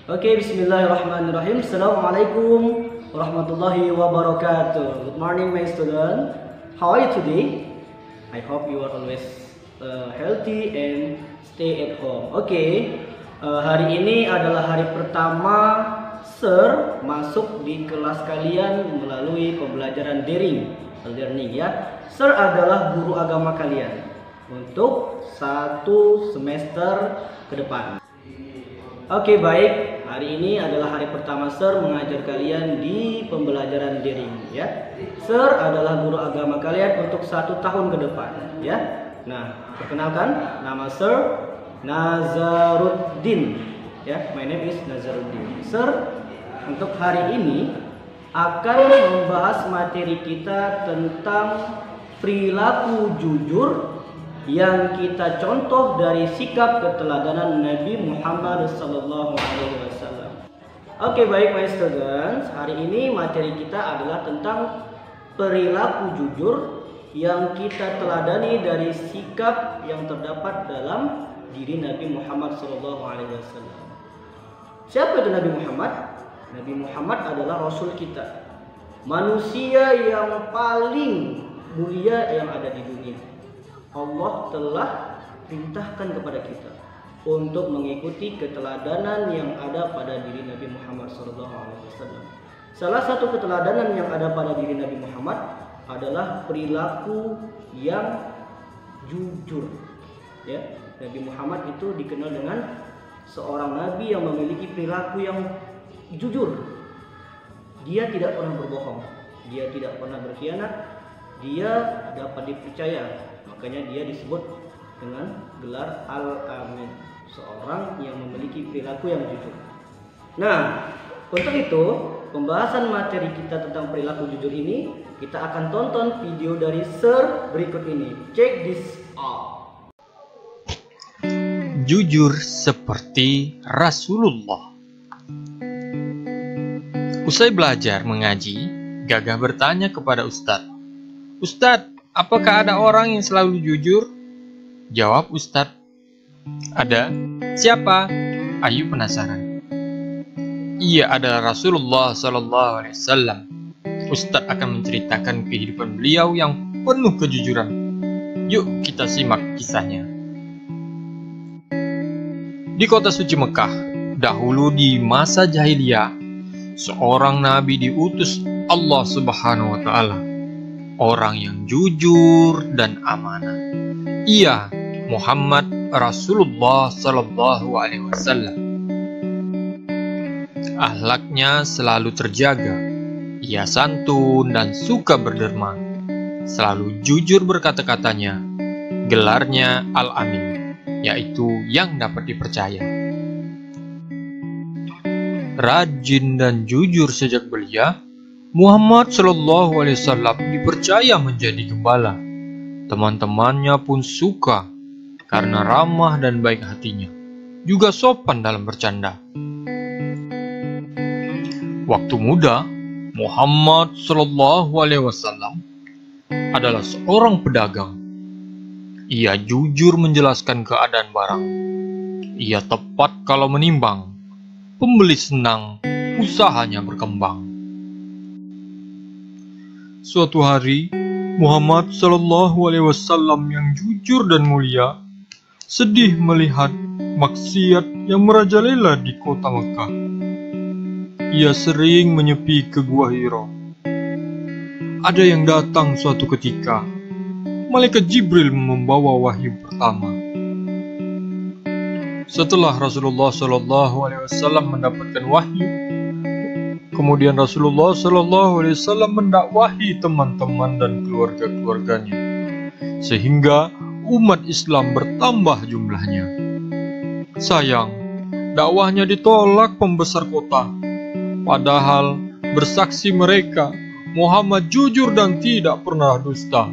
Oke, bismillahirrahmanirrahim. Assalamualaikum warahmatullahi wabarakatuh. Good morning, my student. How are you today? I hope you are always healthy and stay at home. Oke, hari ini adalah hari pertama Sir masuk di kelas kalian melalui pembelajaran daring, learning ya. Sir adalah guru agama kalian untuk 1 semester ke depan. Oke, baik. Hari ini adalah hari pertama Sir mengajar kalian di pembelajaran daring ya. Sir adalah guru agama kalian untuk 1 tahun ke depan ya. Nah, perkenalkan, nama Sir Nazaruddin ya. My name is Nazaruddin. Sir untuk hari ini akan membahas materi kita tentang perilaku jujur yang kita contoh dari sikap keteladanan Nabi Muhammad SAW. Oke, baik my students, hari ini materi kita adalah tentang perilaku jujur yang kita teladani dari sikap yang terdapat dalam diri Nabi Muhammad SAW. Siapa itu Nabi Muhammad? Nabi Muhammad adalah Rasul kita, manusia yang paling mulia yang ada di dunia. Allah telah perintahkan kepada kita untuk mengikuti keteladanan yang ada pada diri Nabi Muhammad SAW. Salah satu keteladanan yang ada pada diri Nabi Muhammad adalah perilaku yang jujur. Ya, Nabi Muhammad itu dikenal dengan seorang nabi yang memiliki perilaku yang jujur. Dia tidak pernah berbohong, dia tidak pernah berkhianat, dia dapat dipercaya. Makanya dia disebut dengan gelar Al-Amin, seorang yang memiliki perilaku yang jujur. Nah, untuk itu pembahasan materi kita tentang perilaku jujur ini, kita akan tonton video dari Sir berikut ini. Check this out. Jujur seperti Rasulullah. Usai belajar mengaji, Gagah bertanya kepada Ustadz, "Ustadz, apakah ada orang yang selalu jujur?" Jawab Ustadz, "Ada." "Siapa?" Ayu penasaran. "Ia adalah Rasulullah SAW. Ustadz akan menceritakan kehidupan beliau yang penuh kejujuran. Yuk kita simak kisahnya. Di kota suci Mekah, dahulu di masa jahiliyah, seorang nabi diutus Allah Subhanahu wa Ta'ala, orang yang jujur dan amanah. Ia Muhammad Rasulullah Sallallahu Alaihi Wasallam. Akhlaknya selalu terjaga. Ia santun dan suka berderma. Selalu jujur berkata-katanya. Gelarnya Al-Amin, yaitu yang dapat dipercaya. Rajin dan jujur sejak belia, Muhammad Sallallahu Alaihi Wasallam dipercaya menjadi gembala. Teman-temannya pun suka karena ramah dan baik hatinya, juga sopan dalam bercanda. Waktu muda, Muhammad Sallallahu Alaihi Wasallam adalah seorang pedagang. Ia jujur menjelaskan keadaan barang. Ia tepat kalau menimbang. Pembeli senang, usahanya berkembang. Suatu hari, Muhammad Sallallahu Alaihi Wasallam yang jujur dan mulia sedih melihat maksiat yang merajalela di kota Mekah. Ia sering menyepi ke Gua Hira. Ada yang datang suatu ketika, Malaikat Jibril membawa wahyu pertama. Setelah Rasulullah Sallallahu Alaihi Wasallam mendapatkan wahyu, kemudian Rasulullah Sallallahu Alaihi Wasallam mendakwahi teman-teman dan keluarga-keluarganya, sehingga umat Islam bertambah jumlahnya. Sayang, dakwahnya ditolak pembesar kota. Padahal bersaksi mereka, Muhammad jujur dan tidak pernah dusta.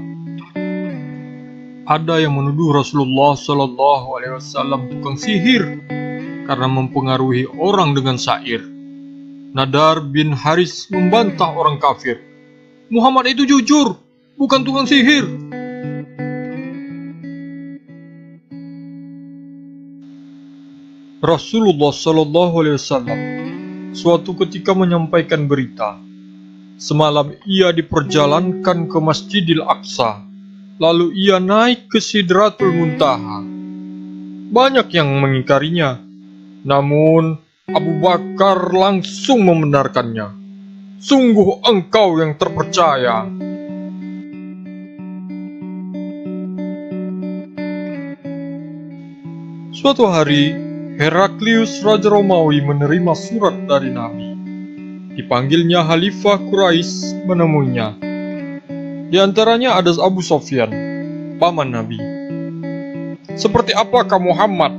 Ada yang menuduh Rasulullah Sallallahu Alaihi Wasallam tukang sihir karena mempengaruhi orang dengan syair. Nadar bin Haris membantah orang kafir. Muhammad itu jujur, bukan tukang sihir. Rasulullah Shallallahu Alaihi Wasallam suatu ketika menyampaikan berita. Semalam ia diperjalankan ke Masjidil Aqsa, lalu ia naik ke Sidratul Muntaha. Banyak yang mengingkarinya, namun Abu Bakar langsung membenarkannya. Sungguh engkau yang terpercaya. Suatu hari, Heraklius Raja Romawi menerima surat dari Nabi. Dipanggilnya Khalifah Quraisy menemuinya. Di antaranya ada Abu Sofyan, paman Nabi. "Seperti apakah Muhammad?"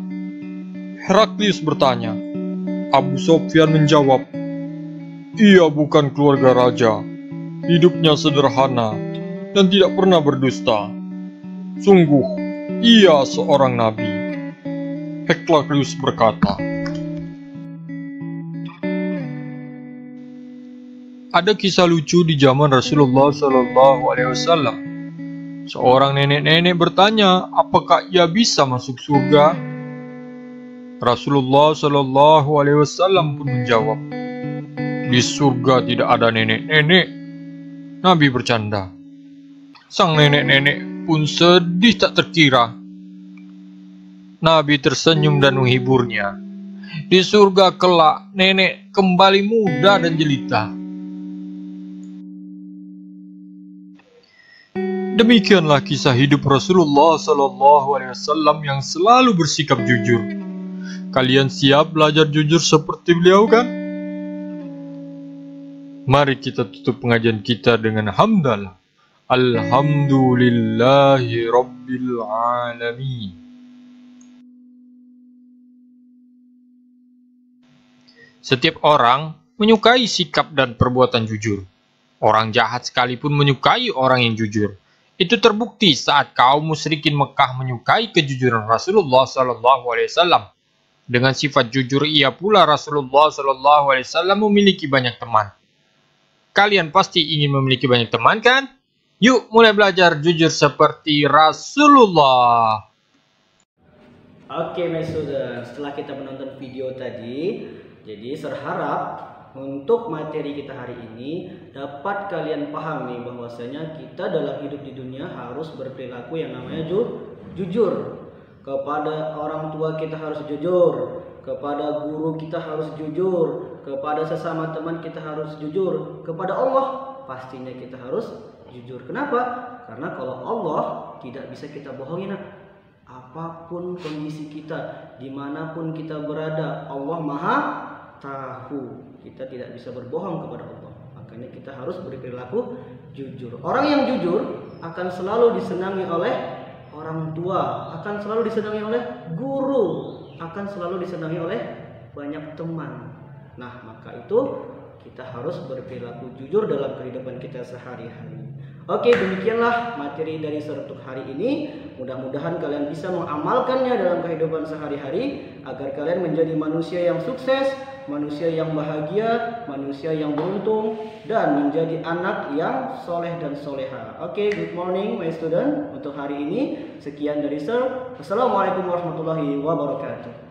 Heraklius bertanya. Abu Sofyan menjawab, "Ia bukan keluarga raja, hidupnya sederhana dan tidak pernah berdusta. Sungguh, ia seorang nabi." Heraklius berkata, ada kisah lucu di zaman Rasulullah SAW. Seorang nenek-nenek bertanya, apakah ia bisa masuk surga? Rasulullah SAW pun menjawab, di surga tidak ada nenek-nenek. Nabi bercanda. Sang nenek-nenek pun sedih tak terkira. Nabi tersenyum dan menghiburnya. Di surga kelak, nenek kembali muda dan jelita. Demikianlah kisah hidup Rasulullah SAW yang selalu bersikap jujur. Kalian siap belajar jujur seperti beliau kan? Mari kita tutup pengajian kita dengan hamdalah. Alhamdulillahi Rabbil Alamin. Setiap orang menyukai sikap dan perbuatan jujur. Orang jahat sekalipun menyukai orang yang jujur. Itu terbukti saat kaum musyrikin Mekah menyukai kejujuran Rasulullah SAW. Dengan sifat jujur ia pula Rasulullah SAW memiliki banyak teman. Kalian pasti ingin memiliki banyak teman kan? Yuk mulai belajar jujur seperti Rasulullah. Oke, my student, setelah kita menonton video tadi, jadi serharap untuk materi kita hari ini dapat kalian pahami bahwasanya kita dalam hidup di dunia harus berperilaku yang namanya jujur. Kepada orang tua kita harus jujur, kepada guru kita harus jujur, kepada sesama teman kita harus jujur, kepada Allah pastinya kita harus jujur. Kenapa? Karena kalau Allah tidak bisa kita bohongi, nak. Apapun kondisi kita, dimanapun kita berada, Allah Maha tahu. Kita tidak bisa berbohong kepada Allah. Makanya kita harus berperilaku jujur. Orang yang jujur akan selalu disenangi oleh orang tua, akan selalu disenangi oleh guru, akan selalu disenangi oleh banyak teman. Nah, maka itu kita harus berperilaku jujur dalam kehidupan kita sehari-hari. Oke, demikianlah materi dari untuk hari ini. Mudah-mudahan kalian bisa mengamalkannya dalam kehidupan sehari-hari agar kalian menjadi manusia yang sukses, manusia yang bahagia, manusia yang beruntung, dan menjadi anak yang soleh dan soleha. Oke, good morning my student. Untuk hari ini sekian dari Sir. Wassalamualaikum warahmatullahi wabarakatuh.